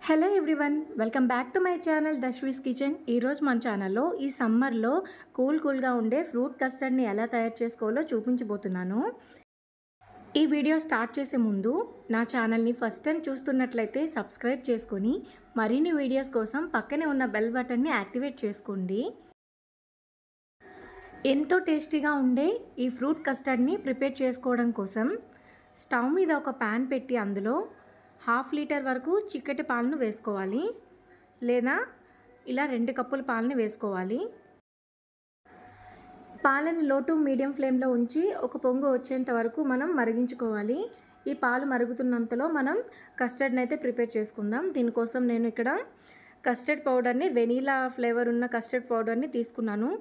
Hello everyone, welcome back to my channel Dashvi's kitchen. ఈరోజు మన ఛానల్లో ఈ సమ్మర్లో కూల్గా ఉండే ఫ్రూట్ కస్టర్డ్ని ఎలా తయారు చేసుకోవాలో చూపించబోతున్నాను. ఈ వీడియో స్టార్ట్ చేసే ముందు నా ఛానల్ని ఫస్ట్ టైం చూస్తున్నట్లయితే సబ్స్క్రైబ్ చేసుకొని మరిన్ని వీడియోస్ కోసం పక్కనే ఉన్న బెల్ బటన్ని యాక్టివేట్ చేసుకోండి. ఎంతో టేస్టీగా ఉండే ఈ ఫ్రూట్ కస్టర్డ్ని ప్రిపేర్ చేసుకోవడం కోసం స్టవ్ మీద ఒక ప్యాన్ పెట్టి అందులో 1/2 లీటర్ వరకు చిక్కటి పాలను వేసుకోవాలి, లేదా ఇలా 2 కప్పుల పాలని వేసుకోవాలి. పాలను లో టు మీడియం ఫ్లేమ్లో ఉంచి ఒక పొంగు వచ్చేంత వరకు మనం మరిగించుకోవాలి. ఈ పాలు మరుగుతున్నంతలో మనం కస్టర్డ్ని అయితే ప్రిపేర్ చేసుకుందాం. దీనికోసం నేను ఇక్కడ కస్టర్డ్ పౌడర్ని, వెనీలా ఫ్లేవర్ ఉన్న కస్టర్డ్ పౌడర్ని తీసుకున్నాను.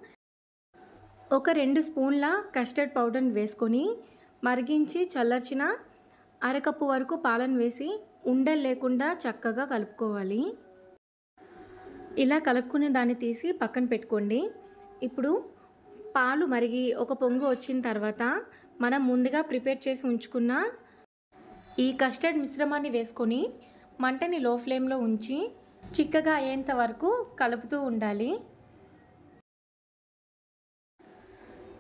ఒక 2 స్పూన్ల కస్టర్డ్ పౌడర్ని వేసుకొని మరిగించి చల్లార్చిన అరకప్పు వరకు పాలను వేసి ఉండలు లేకుండా చక్కగా కలుపుకోవాలి. ఇలా కలుపుకునే దాన్ని తీసి పక్కన పెట్టుకోండి. ఇప్పుడు పాలు మరిగి ఒక పొంగు వచ్చిన తర్వాత మనం ముందుగా ప్రిపేర్ చేసి ఉంచుకున్న ఈ కస్టర్డ్ మిశ్రమాన్ని వేసుకొని మంటని లో ఫ్లేమ్లో ఉంచి చిక్కగా అయ్యేంత వరకు కలుపుతూ ఉండాలి.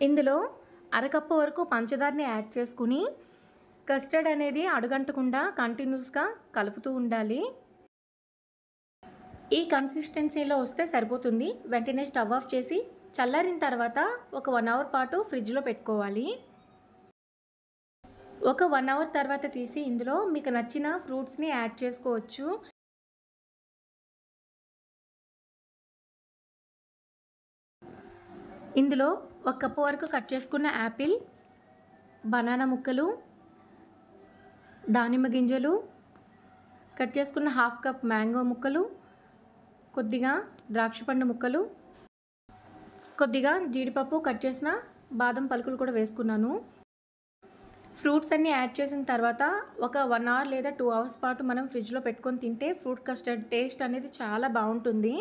ఇందులో అరకప్పు వరకు పంచదారని యాడ్ చేసుకుని కస్టర్డ్ అనేది అడుగంటకుండా కంటిన్యూస్గా కలుపుతూ ఉండాలి. ఈ కన్సిస్టెన్సీలో వస్తే సరిపోతుంది. వెంటనే స్టవ్ ఆఫ్ చేసి చల్లారిన తర్వాత ఒక 1 అవర్ పాటు ఫ్రిడ్జ్లో పెట్టుకోవాలి. ఒక 1 అవర్ తర్వాత తీసి ఇందులో మీకు నచ్చిన ఫ్రూట్స్ని యాడ్ చేసుకోవచ్చు. ఇందులో 1 కప్పు వరకు కట్ చేసుకున్న యాపిల్, బనానా ముక్కలు, దానిమ్మ గింజలు, కట్ చేసుకున్న 1/2 కప్ మ్యాంగో ముక్కలు, కొద్దిగా ద్రాక్ష పండు ముక్కలు, కొద్దిగా జీడిపప్పు, కట్ చేసిన బాదం పలుకులు కూడా వేసుకున్నాను. ఫ్రూట్స్ అన్నీ యాడ్ చేసిన తర్వాత ఒక 1 అవర్ లేదా 2 అవర్స్ పాటు మనం ఫ్రిడ్జ్లో పెట్టుకొని తింటే ఫ్రూట్ కస్టర్డ్ టేస్ట్ అనేది చాలా బాగుంటుంది.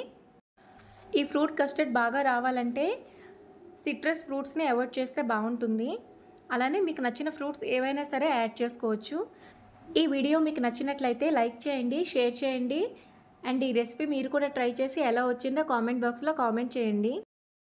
ఈ ఫ్రూట్ కస్టర్డ్ బాగా రావాలంటే సిట్రస్ ఫ్రూట్స్ని అవాయిడ్ చేస్తే బాగుంటుంది. అలానే మీకు నచ్చిన ఫ్రూట్స్ ఏవైనా సరే యాడ్ చేసుకోవచ్చు. ఈ వీడియో మీకు నచ్చినట్లయితే లైక్ చేయండి, షేర్ చేయండి, అండ్ ఈ రెసిపీ మీరు కూడా ట్రై చేసి ఎలా వచ్చిందో కామెంట్ బాక్స్లో కామెంట్ చేయండి.